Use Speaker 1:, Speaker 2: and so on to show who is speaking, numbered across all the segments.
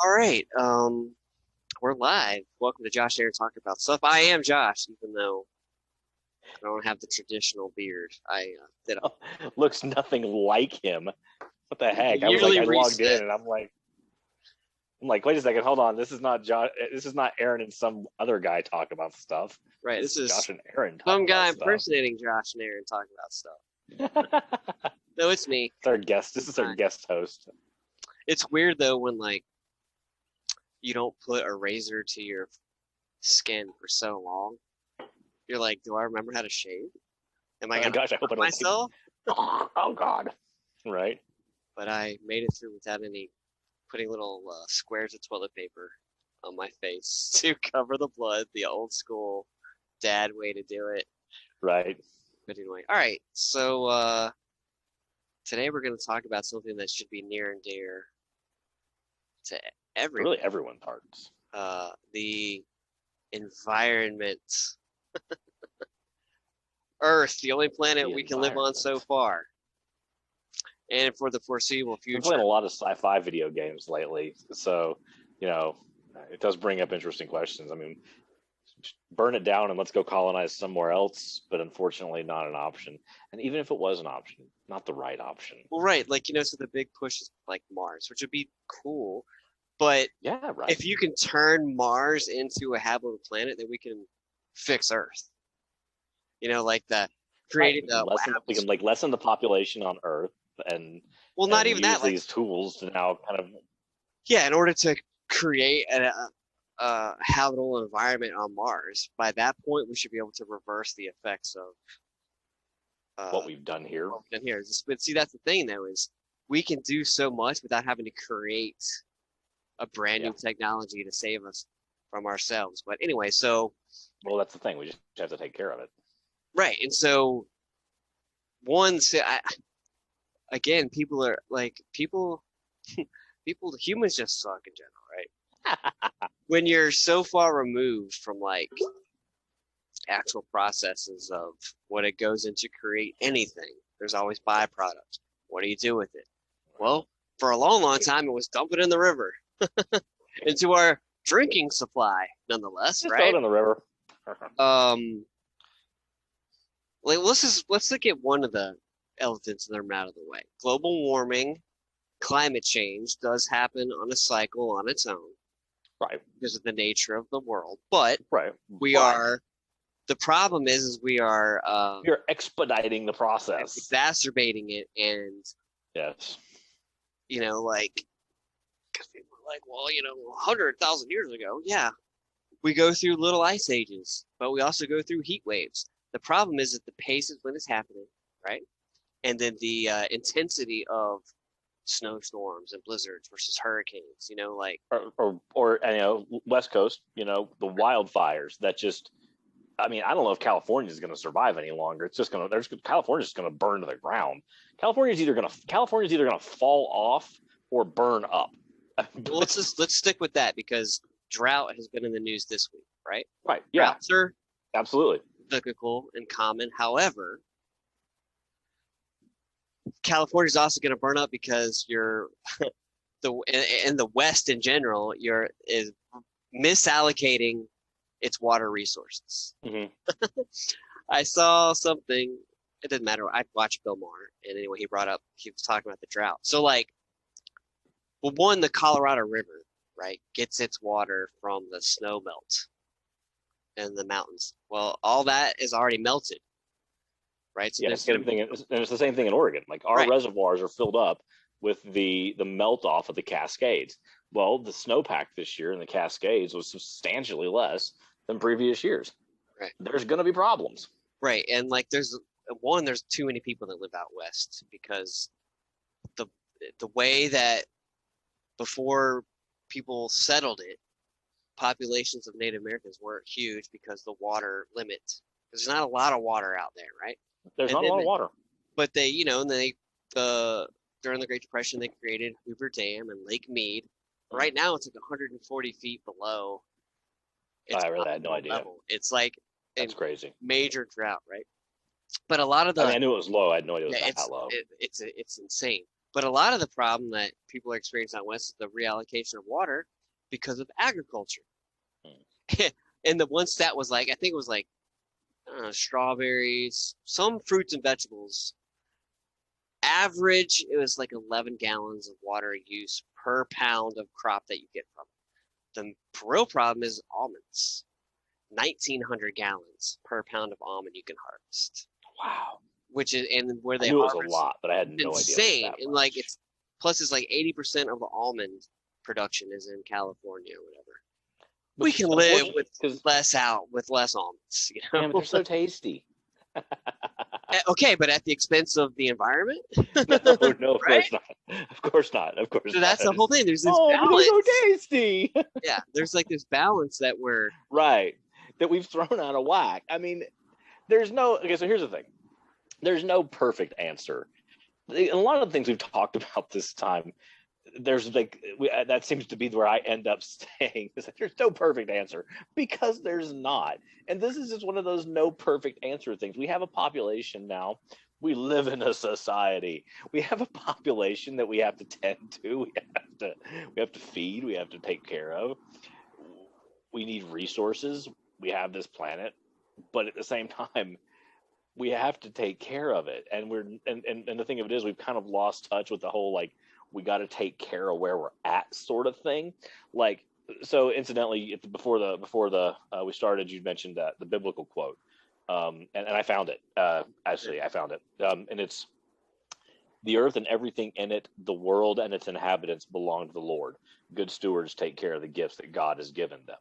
Speaker 1: All right. We're live. Welcome to Josh and Aaron talking about stuff. I am Josh, even though I don't have the traditional beard. I did.
Speaker 2: Looks nothing like him. What the heck? I was like,
Speaker 1: Yearly
Speaker 2: I logged in
Speaker 1: reset.
Speaker 2: and I'm like, wait a second, hold on. This is not Josh. This is not Aaron and some other guy talk about stuff.
Speaker 1: Right.
Speaker 2: This
Speaker 1: This
Speaker 2: is
Speaker 1: is
Speaker 2: Josh and Aaron
Speaker 1: some
Speaker 2: talking
Speaker 1: guy
Speaker 2: about stuff.
Speaker 1: impersonating Josh and Aaron talking about stuff.
Speaker 2: It's
Speaker 1: No, it's me.
Speaker 2: our guest. This is our
Speaker 1: Hi.
Speaker 2: guest host.
Speaker 1: It's weird though when like you don't put a razor to your skin for so long. You're like, do I remember how to shave? Am I
Speaker 2: Oh my
Speaker 1: gonna
Speaker 2: gosh, I hope I
Speaker 1: hurt
Speaker 2: don't see.
Speaker 1: myself?
Speaker 2: Oh God. Right.
Speaker 1: But I made it through without any putting little squares of toilet paper on my face to cover the blood, the old school dad way to do it.
Speaker 2: Right.
Speaker 1: But anyway, all right. So today we're going to talk about something that should be near and dear to everyone.
Speaker 2: Really, everyone's hearts.
Speaker 1: The environment, Earth, the only planet
Speaker 2: The
Speaker 1: we can live on so
Speaker 2: environment.
Speaker 1: far, and for the foreseeable
Speaker 2: I've been playing
Speaker 1: future.
Speaker 2: a lot of sci-fi video games lately, so you know, it does bring up interesting questions. I mean, burn it down and let's go colonize somewhere else, but unfortunately not an option. And even if it was an option, not the right option.
Speaker 1: Well, right, like so the big push is like Mars, which would be cool, but
Speaker 2: Yeah, right.
Speaker 1: if you can turn Mars into a habitable planet, then we can fix Earth. Like the
Speaker 2: Right.
Speaker 1: creating the
Speaker 2: We can
Speaker 1: labs.
Speaker 2: like lessen the population on Earth
Speaker 1: Well, not
Speaker 2: and
Speaker 1: even that.
Speaker 2: use
Speaker 1: Like,
Speaker 2: these tools to now kind of
Speaker 1: yeah, in order to create a habitable environment on Mars, by that point, we should be able to reverse the effects of
Speaker 2: what we've done here.
Speaker 1: what we've done here. But see, that's the thing, though, is we can do so much without having to create a brand
Speaker 2: Yeah.
Speaker 1: new technology to save us from ourselves. But anyway, so
Speaker 2: Well, that's the thing. We just have to take care of it.
Speaker 1: right, and so one, again, people are like humans just suck in general, right? When you're so far removed from like actual processes of what it goes into create anything, there's always byproducts. What do you do with it? Well, for a long, long time, it was dump it in the river into our drinking supply, nonetheless,
Speaker 2: Just throw it
Speaker 1: right?
Speaker 2: in the river.
Speaker 1: Um, like let's look at one of the elephants in the room out of the way. Global warming, climate change does happen on a cycle on its own
Speaker 2: Right.
Speaker 1: because of the nature of the world. But
Speaker 2: Right.
Speaker 1: we
Speaker 2: But
Speaker 1: are the problem is we are
Speaker 2: you're expediting the process.
Speaker 1: exacerbating it, and
Speaker 2: Yes.
Speaker 1: like because people are like, well, 100,000 years ago, yeah, we go through little ice ages, but we also go through heat waves. The problem is that the pace of when it's happening, right, and then the intensity of snowstorms and blizzards versus hurricanes. Like
Speaker 2: Or West Coast, the wildfires that just, I mean, I don't know if California is going to survive any longer. It's just going to, California's just going to burn to the ground. California's either going to fall off or burn up.
Speaker 1: well, let's stick with that because drought has been in the news this week, right?
Speaker 2: Right. Yeah,
Speaker 1: Droughts are
Speaker 2: absolutely.
Speaker 1: cyclical and common. However, California is also going to burn up because you're in the West in general, you're is misallocating its water resources.
Speaker 2: Mm-hmm.
Speaker 1: I saw something. It didn't matter. I watched Bill Maher, and anyway, he was talking about the drought. So, like, well, one, the Colorado River, right, gets its water from the snow melt in the mountains. Well, all that is already melted, right? So
Speaker 2: Yeah,
Speaker 1: there's going
Speaker 2: same
Speaker 1: to be
Speaker 2: thing. And it's the same thing in Oregon. Like our
Speaker 1: right,
Speaker 2: reservoirs are filled up with the melt off of the Cascades. Well, the snowpack this year in the Cascades was substantially less than previous years.
Speaker 1: right,
Speaker 2: There's going to be problems.
Speaker 1: right, and like there's too many people that live out west because the the way that before people settled it, populations of Native Americans weren't huge because the water limit. There's not a lot of water out there, right?
Speaker 2: There's
Speaker 1: And
Speaker 2: not a
Speaker 1: then,
Speaker 2: lot of water.
Speaker 1: but they, and the during the Great Depression they created Hoover Dam and Lake Mead. Right now it's like 140 feet below its
Speaker 2: I really had no
Speaker 1: optimal
Speaker 2: idea.
Speaker 1: level. It's like a
Speaker 2: That's crazy.
Speaker 1: major drought, right? But a lot of
Speaker 2: I mean,
Speaker 1: the
Speaker 2: I knew it was low. I had no idea it
Speaker 1: yeah,
Speaker 2: was that low.
Speaker 1: it's insane. But a lot of the problem that people are experiencing out west is the reallocation of water because of agriculture. And the one stat was like, I think it was like, I don't know, strawberries, some fruits and vegetables. Average, it was like 11 gallons of water use per pound of crop that you get from it. The real problem is almonds. 1,900 gallons per pound of almond you can harvest.
Speaker 2: Wow.
Speaker 1: Which is, and where they
Speaker 2: I knew it was
Speaker 1: harvest,
Speaker 2: a lot, but I had no idea.
Speaker 1: insane.
Speaker 2: It was that
Speaker 1: And
Speaker 2: much.
Speaker 1: like it's plus it's like 80% of the almond production is in California or whatever. We can live with less almonds, you know.
Speaker 2: Yeah, but they're so tasty.
Speaker 1: Okay, but at the expense of the environment.
Speaker 2: No, of
Speaker 1: Right?
Speaker 2: course not. Of course not. Of course
Speaker 1: So
Speaker 2: not.
Speaker 1: that's the whole thing. There's this
Speaker 2: but
Speaker 1: balance.
Speaker 2: they're so tasty.
Speaker 1: Yeah, there's like this balance that we're
Speaker 2: Right. That we've thrown out of whack. I mean, there's no. Okay, so here's the thing. There's no perfect answer. A lot of the things we've talked about this time, there's like that seems to be where I end up staying. Is that there's no perfect answer because there's not. And this is just one of those no perfect answer things. We have a population now. We live in a society. We have a population that we have to tend to. We have to feed. We have to take care of. We need resources. We have this planet, but at the same time, we have to take care of it. And and the thing of it is, we've kind of lost touch with the whole like we got to take care of where we're at sort of thing. Like, so incidentally, before we started, you mentioned that the biblical quote, and I found it. Actually, I found it, and it's the earth and everything in it, the world and its inhabitants belong to the Lord. Good stewards take care of the gifts that God has given them.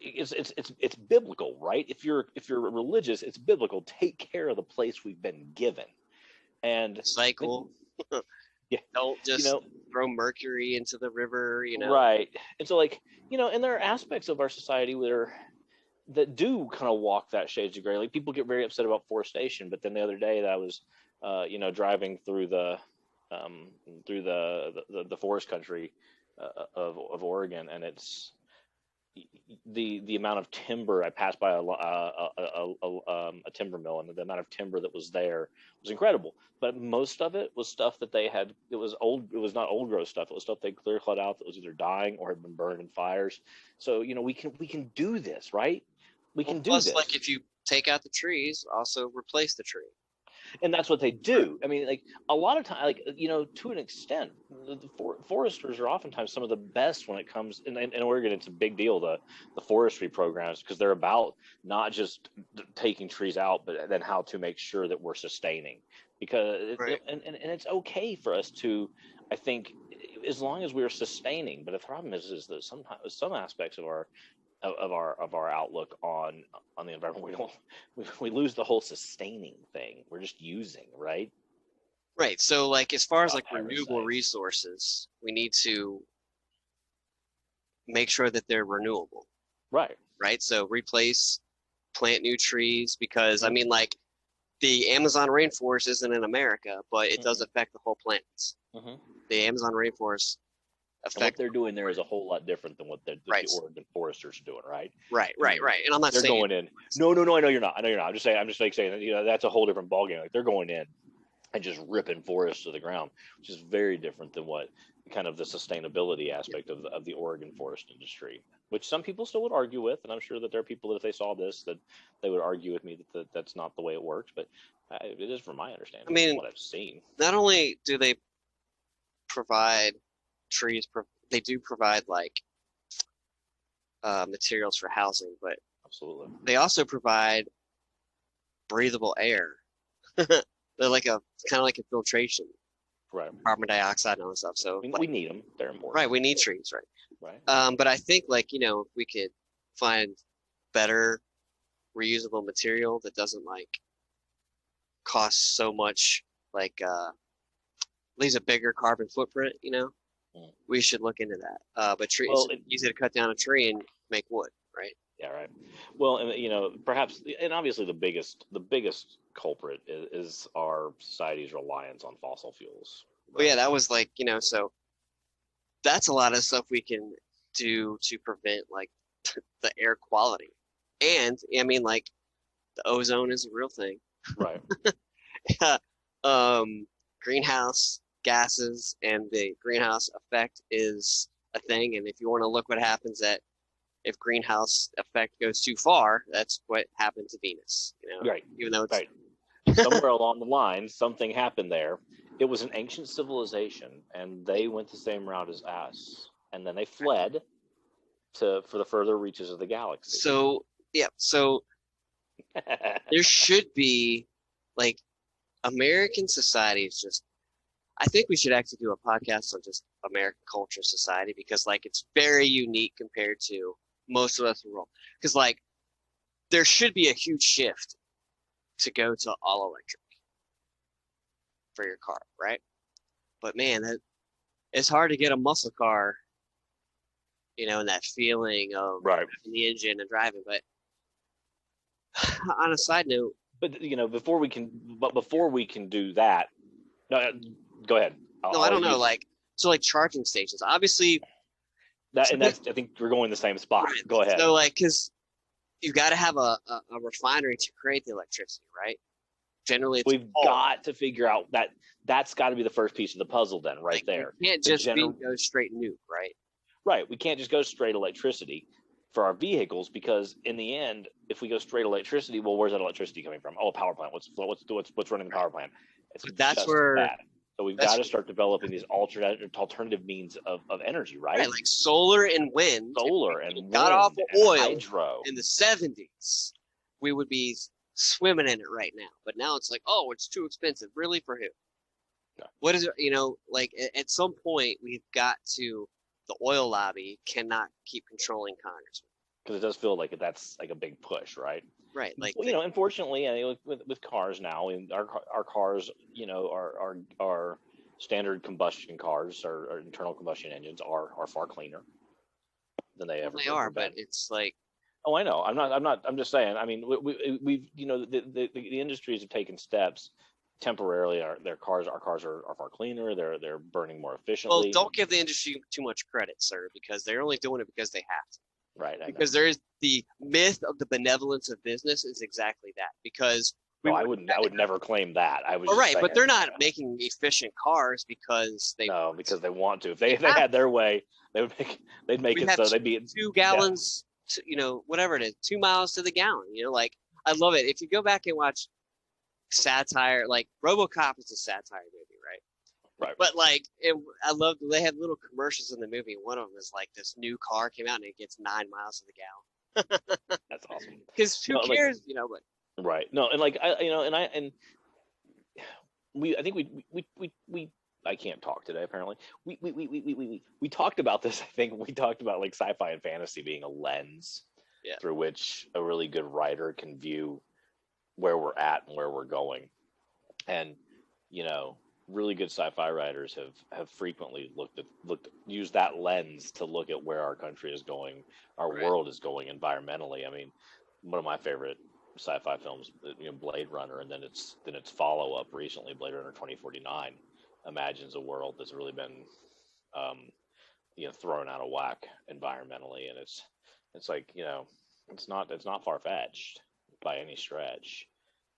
Speaker 2: It's biblical, right? If you're religious, it's biblical. Take care of the place we've been given, and
Speaker 1: cycle.
Speaker 2: Yeah,
Speaker 1: don't just throw mercury into the river,
Speaker 2: Right. And so, like, and there are aspects of our society that do kind of walk that shades of gray. Like, people get very upset about forestation, but then the other day that I was, driving through the forest country of Oregon, and it's the amount of timber. I passed by a timber mill, and the amount of timber that was there was incredible. But most of it was stuff that they had. It was old. It was not old growth stuff. It was stuff they clear cut out that was either dying or had been burned in fires. So we can do this, right? We can do
Speaker 1: plus,
Speaker 2: this.
Speaker 1: Like if you take out the trees, also replace the tree.
Speaker 2: And that's what they do. I mean, like a lot of time, like to an extent, the foresters are oftentimes some of the best when it comes. In Oregon, it's a big deal, the forestry programs, because they're about not just taking trees out, but then how to make sure that we're sustaining. Because
Speaker 1: right.
Speaker 2: and it's okay for us to, I think, as long as we're sustaining. But the problem is that sometimes some aspects of our outlook on the environment, we lose the whole sustaining thing. We're just using, right?
Speaker 1: Right. So like as far as like renewable resources, we need to make sure that they're renewable.
Speaker 2: Right.
Speaker 1: Right. So plant new trees, because I mean, like the Amazon rainforest isn't in America, but it does affect the whole planet. The Amazon rainforest
Speaker 2: what they're doing there is a whole lot different than what the Oregon foresters are doing, right?
Speaker 1: Right. And I'm not saying
Speaker 2: they're going in. No, I know you're not. I'm just saying that, that's a whole different ballgame. Like they're going in and just ripping forests to the ground, which is very different than what kind of the sustainability aspect of the Oregon forest industry, which some people still would argue with, and I'm sure that there are people that if they saw this that they would argue with me that that's not the way it works, but it is from my understanding. I mean, what I've seen.
Speaker 1: Not only do they provide trees, they do provide like materials for housing, but
Speaker 2: absolutely
Speaker 1: they also provide breathable air. They're like kind of like a filtration,
Speaker 2: right?
Speaker 1: Carbon dioxide and all that stuff. So
Speaker 2: we need them. They're important,
Speaker 1: right? We need trees,
Speaker 2: right?
Speaker 1: But I think like if we could find better reusable material that doesn't like cost so much, like leaves a bigger carbon footprint, we should look into that. But it's easy to cut down a tree and make wood, right?
Speaker 2: Yeah, right. Well, and perhaps, and obviously the biggest culprit is our society's reliance on fossil fuels.
Speaker 1: Right? Well, yeah, that was like so that's a lot of stuff we can do to prevent like the air quality, and I mean like the ozone is a real thing,
Speaker 2: right?
Speaker 1: Greenhouse gases and the greenhouse effect is a thing. And if you want to look what happens if greenhouse effect goes too far, that's what happened to Venus.
Speaker 2: Right.
Speaker 1: Even though it's
Speaker 2: right. Somewhere along the line, something happened there. It was an ancient civilization, and they went the same route as us, and then they fled for the further reaches of the galaxy.
Speaker 1: So there should be like American society is just. I think we should actually do a podcast on just American culture society because like it's very unique compared to most of us in the world. Because like there should be a huge shift to go to all electric for your car, right? But man, it's hard to get a muscle car, and that feeling of
Speaker 2: right
Speaker 1: in the engine and driving. But on a side note,
Speaker 2: but before we can do that, no, go ahead.
Speaker 1: I don't know. Like charging stations, obviously.
Speaker 2: I think we're going the same spot. Right. Go ahead.
Speaker 1: So like, because you got to have a refinery to create the electricity, right? Generally,
Speaker 2: we've got to figure out that's got to be the first piece of the puzzle then, right like, there.
Speaker 1: You can't just go straight nuke, right?
Speaker 2: Right. We can't just go straight electricity for our vehicles because in the end, if we go straight electricity, well, where's that electricity coming from? Oh, a power plant. What's running the power plant?
Speaker 1: That's where.
Speaker 2: That. So we've got to start developing these alternative means of energy, right?
Speaker 1: Right, like solar and wind.
Speaker 2: Got
Speaker 1: off of oil
Speaker 2: hydro
Speaker 1: in the 70s. We would be swimming in it right now. But now it's like, oh, it's too expensive. Really, for who?
Speaker 2: No.
Speaker 1: What is it? Like at some point, we've got to. The oil lobby cannot keep controlling Congress.
Speaker 2: Because it does feel like that's like a big push, right?
Speaker 1: Right, like
Speaker 2: unfortunately, with cars now, and our cars, our standard combustion cars, our internal combustion engines are far cleaner than they ever.
Speaker 1: They are, but it's like.
Speaker 2: Oh, I know. I'm just saying. I mean, we've the industries have taken steps temporarily. Our cars are far cleaner. They're burning more efficiently.
Speaker 1: Well, don't give the industry too much credit, sir, because they're only doing it because they have to.
Speaker 2: Right.
Speaker 1: Because there is the myth of the benevolence of business is exactly that. Because
Speaker 2: I would never claim that. I was
Speaker 1: right, but they're not making efficient cars because they
Speaker 2: because they want to. If they had their way, they'd make it so they'd be
Speaker 1: 2 gallons. Whatever it is, 2 miles to the gallon. Like I love it. If you go back and watch satire, like RoboCop is a satire movie, right?
Speaker 2: Right.
Speaker 1: But like, I love they had little commercials in the movie. One of them is like this new car came out and it gets 9 miles to the gallon.
Speaker 2: That's awesome.
Speaker 1: Because who cares, But
Speaker 2: right. No, and like I can't talk today. Apparently, we talked about this. I think we talked about like sci-fi and fantasy being a lens through which a really good writer can view where we're at and where we're going, and really good sci-fi writers have frequently used that lens to look at where our country is going, our world is going environmentally. I mean, one of my favorite sci-fi films, Blade Runner, and then its follow-up recently, Blade Runner 2049, imagines a world that's really been thrown out of whack environmentally, and it's like it's not far-fetched by any stretch,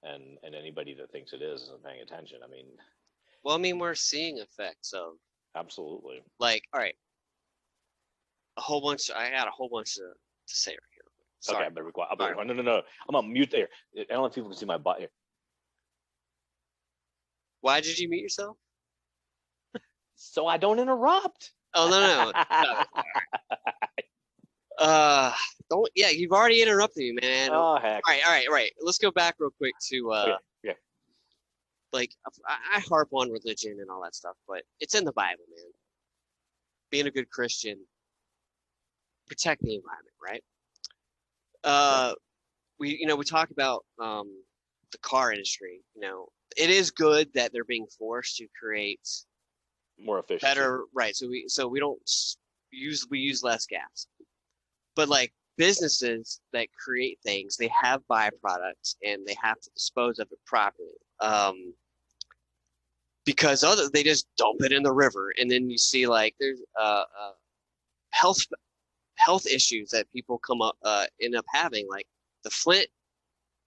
Speaker 2: and anybody that thinks it isn't paying attention. I mean,
Speaker 1: we're seeing effects of
Speaker 2: absolutely.
Speaker 1: Like, all right, I got a whole bunch to say right here. Sorry.
Speaker 2: Okay, I better be quiet. No. I'm on mute there. I don't know if people can see my butt here.
Speaker 1: Why did you mute yourself?
Speaker 2: So I don't interrupt.
Speaker 1: Oh no. Don't. Yeah, you've already interrupted me, man.
Speaker 2: Oh heck.
Speaker 1: All right. Let's go back real quick to
Speaker 2: yeah.
Speaker 1: Like I harp on religion and all that stuff, but it's in the Bible, man. Being a good Christian, protect the environment, right? We talk about the car industry. It is good that they're being forced to create
Speaker 2: more efficient,
Speaker 1: better, right? So we don't use less gas, but like businesses that create things, they have byproducts and they have to dispose of it properly. Because they just dump it in the river, and then you see like there's health issues that people end up having, like the Flint,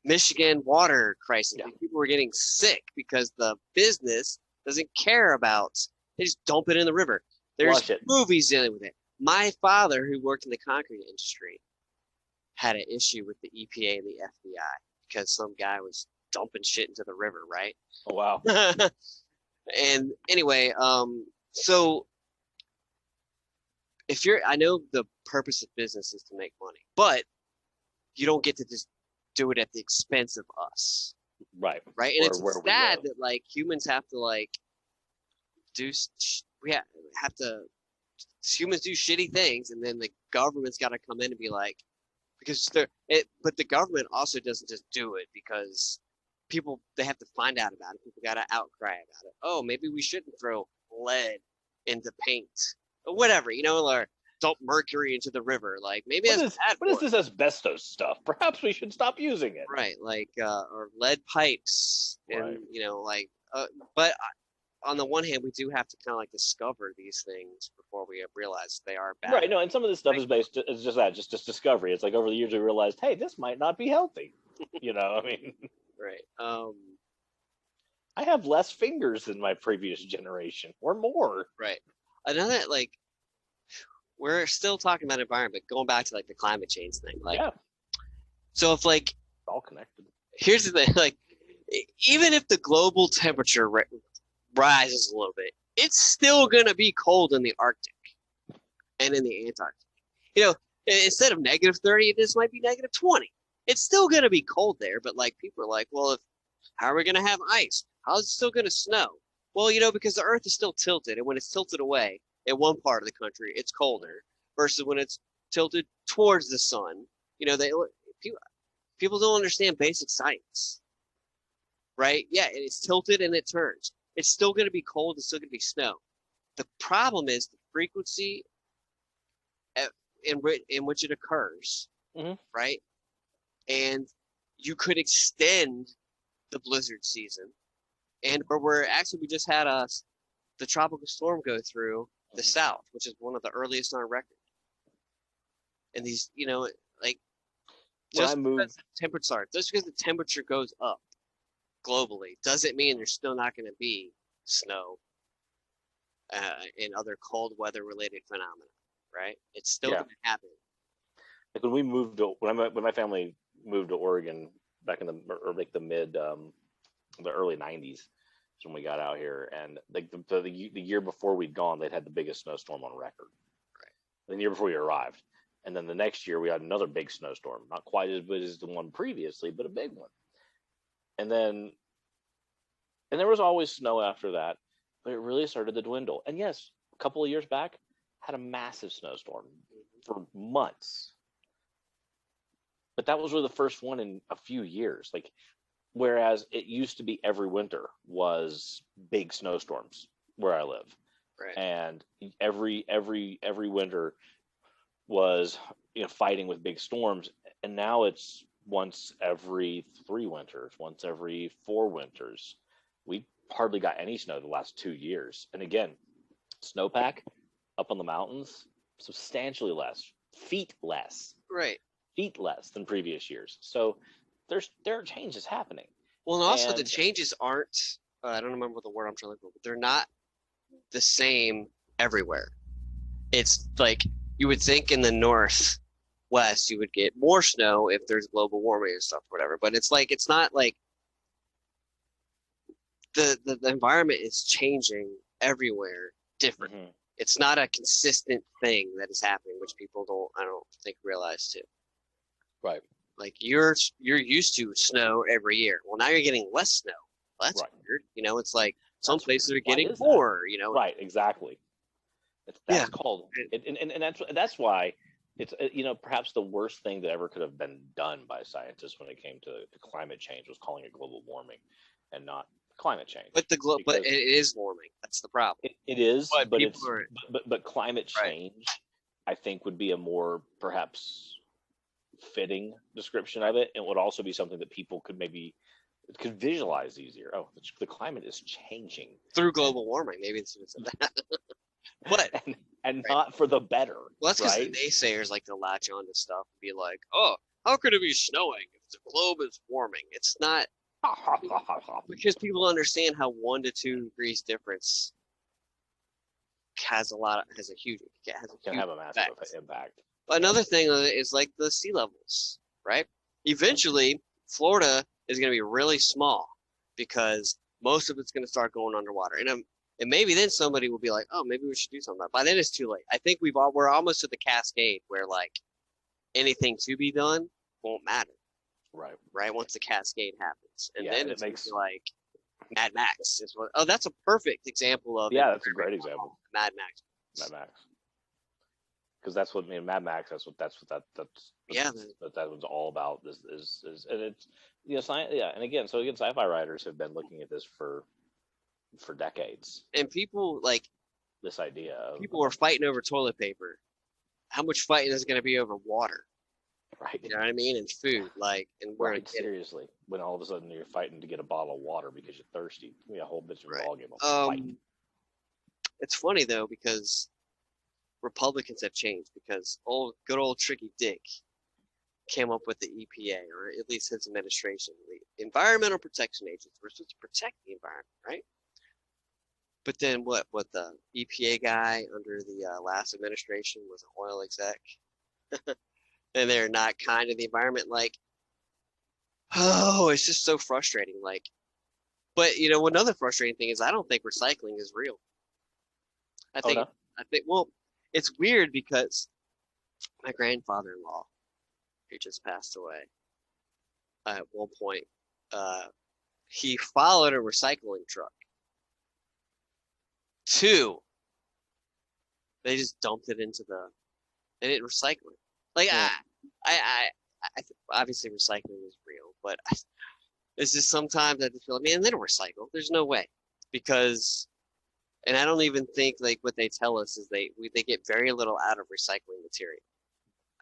Speaker 1: Michigan water crisis.
Speaker 2: Yeah.
Speaker 1: People were getting sick because the business doesn't care about. They just dump it in the river. There's
Speaker 2: Flush it.
Speaker 1: movies dealing with it. My father, who worked in the concrete industry, had an issue with the EPA and the FBI because some guy was dumping shit into the river, right?
Speaker 2: Oh, wow.
Speaker 1: And anyway, so if you're, I know the purpose of business is to make money, but you don't get to just do it at the expense of us,
Speaker 2: Right.
Speaker 1: right? And it's
Speaker 2: Where we
Speaker 1: sad
Speaker 2: live.
Speaker 1: that like humans have to like we have to humans do shitty things, and then the government's got to come in and be like, because but the government also doesn't just do it because people, they have to find out about it. People got to outcry about it. Oh, maybe we shouldn't throw lead into paint or whatever, or dump mercury into the river. Like maybe
Speaker 2: What
Speaker 1: that's
Speaker 2: is
Speaker 1: bad
Speaker 2: what is
Speaker 1: for it.
Speaker 2: this asbestos stuff? Perhaps we should stop using it.
Speaker 1: Right, like or lead pipes, and
Speaker 2: Right.
Speaker 1: but on the one hand, we do have to kind of like discover these things before we realize they are bad.
Speaker 2: Right. No, and some of this stuff
Speaker 1: Like,
Speaker 2: is just that, just discovery. It's like over the years we realized, hey, this might not be healthy. I mean,
Speaker 1: right.
Speaker 2: I have less fingers than my previous generation, or more.
Speaker 1: Right. Another like we're still talking about environment, going back to like the climate change thing. Like,
Speaker 2: Yeah,
Speaker 1: so if like
Speaker 2: it's all connected.
Speaker 1: here's the thing, like even if the global temperature rises a little bit, it's still gonna be cold in the Arctic and in the Antarctic. Instead of -30, this might be -20. It's still gonna be cold there, but like people are like, well, how are we gonna have ice? How's it still gonna snow? Well, because the Earth is still tilted, and when it's tilted away in one part of the country, it's colder versus when it's tilted towards the sun. People don't understand basic science, right? Yeah, it's tilted and it turns. It's still going to be cold. It's still going to be snow. The problem is the frequency in which it occurs, right? And you could extend the blizzard season, and we just had the tropical storm go through the South, which is one of the earliest on record. And these, like just because the temperature goes up globally doesn't mean there's still not going to be snow and other cold weather related phenomena, right? It's still going to happen.
Speaker 2: Like when my family moved to Oregon back in the early '90s, when we got out here, and like the year before we'd gone, they'd had the biggest snowstorm on record.
Speaker 1: Right.
Speaker 2: The year before we arrived, and then the next year we had another big snowstorm, not quite as big as the one previously, but a big one. And there was always snow after that, but it really started to dwindle. And yes, a couple of years back, had a massive snowstorm for months. But that was really the first one in a few years. Like, whereas it used to be every winter was big snowstorms where I live.
Speaker 1: Right.
Speaker 2: And every winter was fighting with big storms. And now it's once every 3 winters, once every 4 winters. We hardly got any snow the last 2 years. And again, snowpack up on the mountains, substantially less, feet less.
Speaker 1: Right.
Speaker 2: Feet less than previous years. So there are changes happening.
Speaker 1: Well, and also the changes aren't, I don't remember the word I'm trying to look for, but they're not the same everywhere. It's like you would think in the Northwest you would get more snow if there's global warming and stuff or whatever, but it's not like the environment is changing everywhere different. Mm-hmm. It's not a consistent thing that is happening, which people I don't think realize too.
Speaker 2: Right.
Speaker 1: Like you're used to snow every year. Well, now you're getting less snow. Well, that's weird. It's like some places are getting more.
Speaker 2: Right. Exactly. That's called, and that's why it's perhaps the worst thing that ever could have been done by scientists when it came to climate change was calling it global warming, and not climate change.
Speaker 1: But but it is warming. That's the problem.
Speaker 2: It is, but climate change, I think, would be a more perhaps fitting description of it, and would also be something that people could visualize easier. Oh, the climate is changing
Speaker 1: through global warming. Maybe it's that. But
Speaker 2: and not for the better.
Speaker 1: Well, that's because the naysayers like to latch on to stuff and be like, "Oh, how could it be snowing if the globe is warming?" It's not. because people understand how 1 to 2 degrees difference has a huge
Speaker 2: Can have a massive
Speaker 1: effect.
Speaker 2: impact.
Speaker 1: Another thing is like the sea levels, right? Eventually, Florida is going to be really small because most of it's going to start going underwater. And maybe then somebody will be like, oh, maybe we should do something. By then it's too late. I think we're almost at the cascade where like anything to be done won't matter. Right. Once the cascade happens, and then it makes like Mad Max is what. Oh, that's a perfect example of.
Speaker 2: Yeah, that's a great example.
Speaker 1: Mad Max.
Speaker 2: Because that's what Mad Max. That's what
Speaker 1: yeah.
Speaker 2: That was all about. Is and it's science. Yeah, and again, sci-fi writers have been looking at this for decades.
Speaker 1: And people like
Speaker 2: this idea.
Speaker 1: People are fighting over toilet paper. How much fighting is going to be over water?
Speaker 2: Right.
Speaker 1: You know what I mean? And food, and where
Speaker 2: seriously, when all of a sudden you're fighting to get a bottle of water because you're thirsty, a whole bitch of a ballgame.
Speaker 1: It's funny though because Republicans have changed because good old Tricky Dick came up with the EPA, or at least his administration, the Environmental Protection Agency. We're supposed to protect the environment, right? But then what the EPA guy under the last administration was an oil exec. And they're not kind to the environment. It's just so frustrating. But another frustrating thing is I don't think recycling is real. I think it's weird because my grandfather-in-law, who just passed away, at one point, he followed a recycling truck. 2, they just dumped it they didn't recycle it. I obviously recycling is real, but it's just sometimes I just feel, man, they don't recycle. There's no way, and I don't even think what they tell us is they get very little out of recycling material.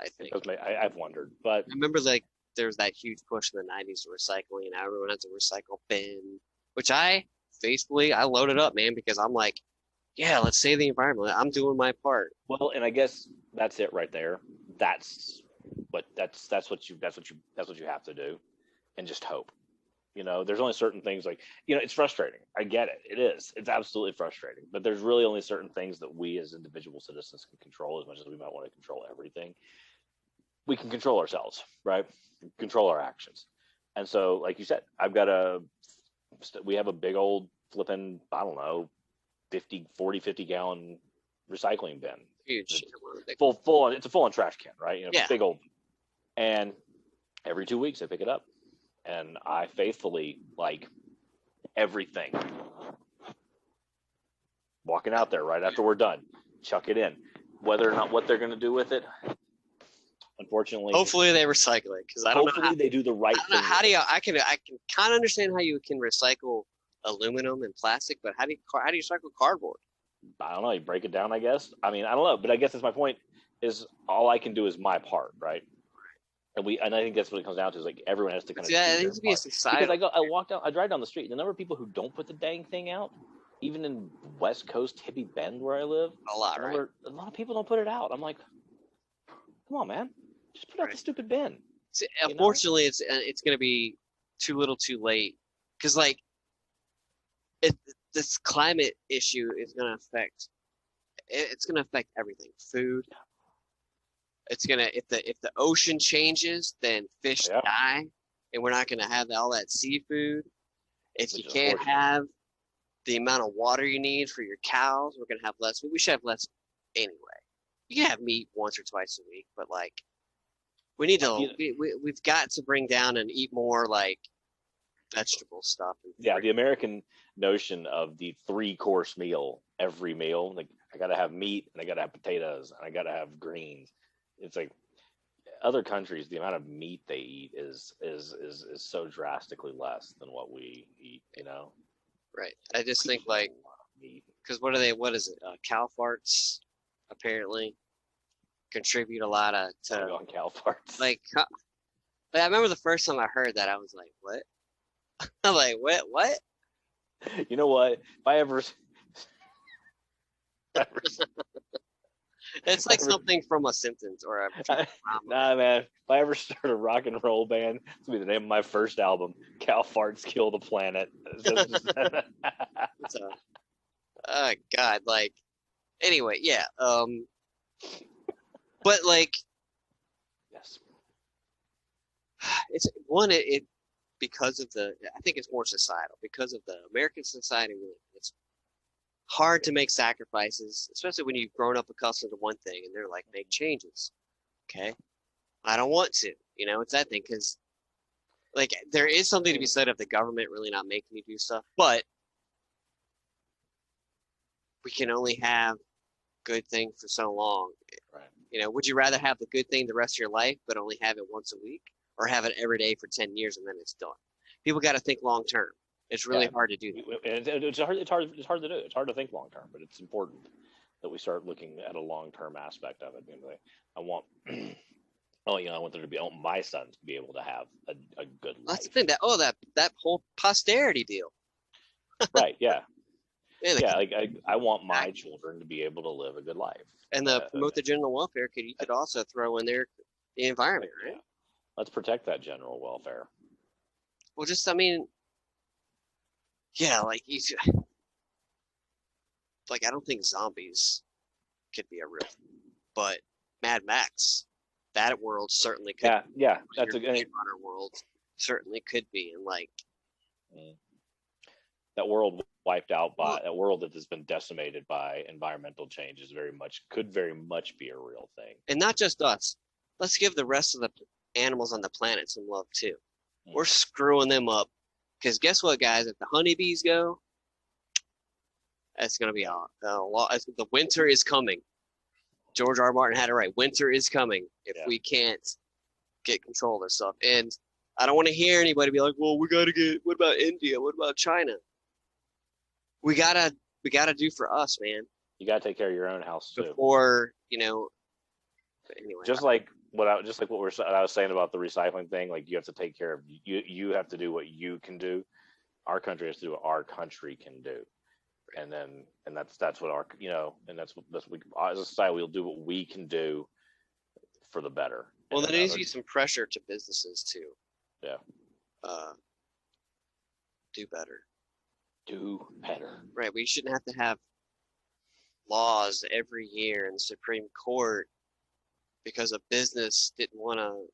Speaker 1: I think
Speaker 2: I've wondered, but
Speaker 1: I remember there was that huge push in the '90s to recycling, and now everyone has a recycle bin, which I loaded up, man, because I'm like, yeah, let's save the environment. I'm doing my part.
Speaker 2: Well, and I guess that's it right there. That's what you have to do, and just hope. There's only certain things it's frustrating. I get it. It is. It's absolutely frustrating. But there's really only certain things that we as individual citizens can control. As much as we might want to control everything, we can control ourselves, right? Control our actions. And so, like you said, we have a big old flipping, I don't know, 50 gallon recycling bin.
Speaker 1: Huge.
Speaker 2: Full. It's a full-on trash can, right?
Speaker 1: Yeah.
Speaker 2: Big old. And every 2 weeks I pick it up, and I faithfully everything. Walking out there right after we're done, chuck it in. Whether or not what they're going to do with it, unfortunately.
Speaker 1: Hopefully they recycle it, because I don't know.
Speaker 2: Hopefully they do the right thing.
Speaker 1: I can kind of understand how you can recycle aluminum and plastic, but how do you recycle cardboard?
Speaker 2: I don't know. You break it down, I guess. I mean, I don't know, but I guess that's my point. Is all I can do is my part, right? And I think that's what it comes down to. Is everyone has to kind of.
Speaker 1: Yeah, it needs to be a society.
Speaker 2: Because I drive down the street. The number of people who don't put the dang thing out, even in West Coast Hippie Bend where I live,
Speaker 1: a lot
Speaker 2: of people don't put it out. I'm like, come on, man, just put out the stupid bin.
Speaker 1: See, unfortunately, it's going to be too little, too late, because this climate issue is going to affect. It's going to affect everything. Food. It's gonna if the ocean changes, then fish die, and we're not gonna have all that seafood. If you can't have the amount of water you need for your cows, we're gonna have less. We should have less anyway. You can have meat once or twice a week, but we need to. We've got to bring down and eat more vegetable stuff.
Speaker 2: Yeah, the American notion of the 3-course meal every meal. I gotta have meat, and I gotta have potatoes, and I gotta have greens. It's other countries, the amount of meat they eat is so drastically less than what we eat,
Speaker 1: Right. I just think because what is it? Cow farts apparently contribute a lot to
Speaker 2: on cow farts.
Speaker 1: I remember the first time I heard that, I was like, what? I'm like, what?
Speaker 2: You know what? If I ever
Speaker 1: It's like something from a Simpsons or a Futurama.
Speaker 2: Nah, man. If I ever start a rock and roll band, it's gonna be the name of my first album. Cow farts kill the planet.
Speaker 1: It's a, oh God, like anyway, yeah. But like
Speaker 2: Yes.
Speaker 1: it's one it because of the I think it's more societal because of the American society. It's hard to make sacrifices, especially when you've grown up accustomed to one thing and they're like make changes. Okay, I don't want to. You know, it's that thing because like there is something to be said of the government really not making you do stuff, but we can only have good things for so long.
Speaker 2: Right.
Speaker 1: You know, would you rather have the good thing the rest of your life, but only have it once a week, or have it every day for 10 years and then it's done? People got to think long term. It's really hard to do that.
Speaker 2: It's hard. It's hard to do. It's hard to think long term, but it's important that we start looking at a long term aspect of it. You know, I want, oh, you know, I want there to be, I want my sons to be able to have a good life.
Speaker 1: That's the thing. That whole posterity deal.
Speaker 2: Right. Yeah.
Speaker 1: Yeah,
Speaker 2: Yeah. Like I want my children to be able to live a good life.
Speaker 1: and promote the general welfare. You could also throw in there the environment, right?
Speaker 2: Yeah. Let's protect that general welfare.
Speaker 1: Well, just I mean, yeah, like like I don't think zombies could be a real thing, but Mad Max, that world certainly could.
Speaker 2: Yeah, yeah,
Speaker 1: that's a Blade Runner world certainly could be, and like
Speaker 2: that world wiped out by that world that has been decimated by environmental changes could very much be a real thing.
Speaker 1: And not just us. Let's give the rest of the animals on the planet some love too. We're screwing them up because guess what, guys? If the honeybees go, that's going to be a lot. The winter is coming. George R. R. Martin had it right. Winter is coming if we can't get control of this stuff. And I don't want to hear anybody be like, "Well, we got to get. What about India? What about China?" We gotta do for us, man.
Speaker 2: You gotta take care of your own house too.
Speaker 1: Before you know. Anyway,
Speaker 2: just like what I was saying about the recycling thing. Like you have to take care of you. You have to do what you can do. Our country has to do what our country can do. And that's what our and that's we as a society we'll do what we can do for the better.
Speaker 1: Well, there needs to be some pressure to businesses too.
Speaker 2: Yeah.
Speaker 1: Do better.
Speaker 2: Do better.
Speaker 1: Right. We shouldn't have to have laws every year in the Supreme Court because a business didn't want to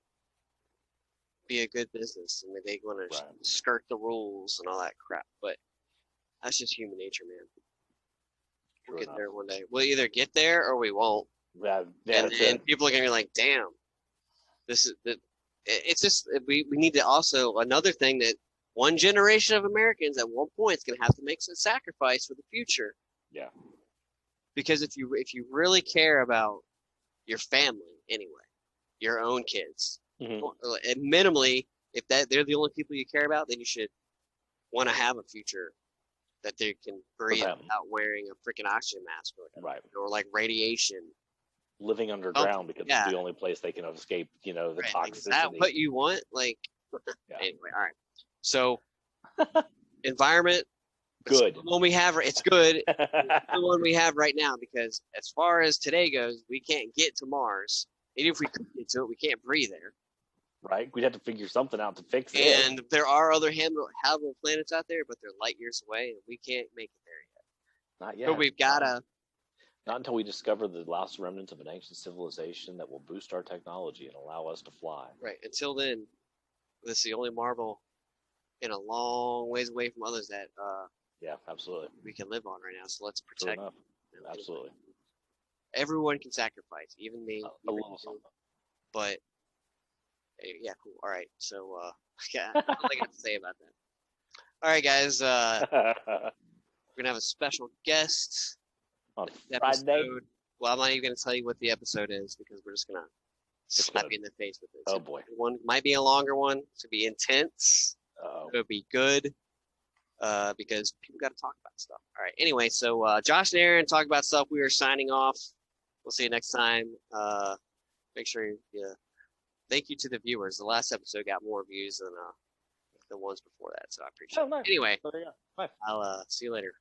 Speaker 1: be a good business. I mean, they want to skirt the rules and all that crap. But that's just human nature, man. We'll get there one day. We'll either get there or we won't.
Speaker 2: Yeah,
Speaker 1: and people are gonna be like, "Damn, this is the." It's just we need to also another thing that one generation of Americans at one point is gonna have to make some sacrifice for the future.
Speaker 2: Yeah.
Speaker 1: Because if you really care about your family anyway, your own kids, and minimally, if they're the only people you care about, then you should want to have a future that they can breathe without wearing a freaking oxygen mask or like radiation.
Speaker 2: Living underground because it's the only place they can escape, the toxicity.
Speaker 1: Like, is that what you want? Like, anyway, all right. So, environment,
Speaker 2: good.
Speaker 1: The one we have, it's good. It's the one we have right now because as far as today goes, we can't get to Mars. Even if we could get to it, we can't breathe there.
Speaker 2: Right, we'd have to figure something out to fix it.
Speaker 1: And there are other habitable planets out there, but they're light years away, and we can't make it there yet.
Speaker 2: Not yet.
Speaker 1: So we've got to.
Speaker 2: Not until we discover the last remnants of an ancient civilization that will boost our technology and allow us to fly.
Speaker 1: Right. Until then, this is the only marble in a long ways away from others that
Speaker 2: absolutely
Speaker 1: we can live on right now. So let's protect them.
Speaker 2: Absolutely.
Speaker 1: Everyone can sacrifice, even me.
Speaker 2: A little something.
Speaker 1: But yeah, cool. All right. So yeah, that's all I got to say about that. All right, guys. We're gonna have a special guest
Speaker 2: on
Speaker 1: episode.
Speaker 2: Friday.
Speaker 1: Well, I'm not even gonna tell you what the episode is because we're just gonna slap you in the face with it.
Speaker 2: Oh boy.
Speaker 1: One might be a longer one. It's gonna be intense. It'll be good. Because people got to talk about stuff. All right. Anyway, so Josh and Aaron talk about stuff. We are signing off. We'll see you next time. Make sure you. Thank you to the viewers. The last episode got more views than the ones before that, so I appreciate it.
Speaker 2: Nice.
Speaker 1: Anyway,
Speaker 2: Bye.
Speaker 1: I'll see you later.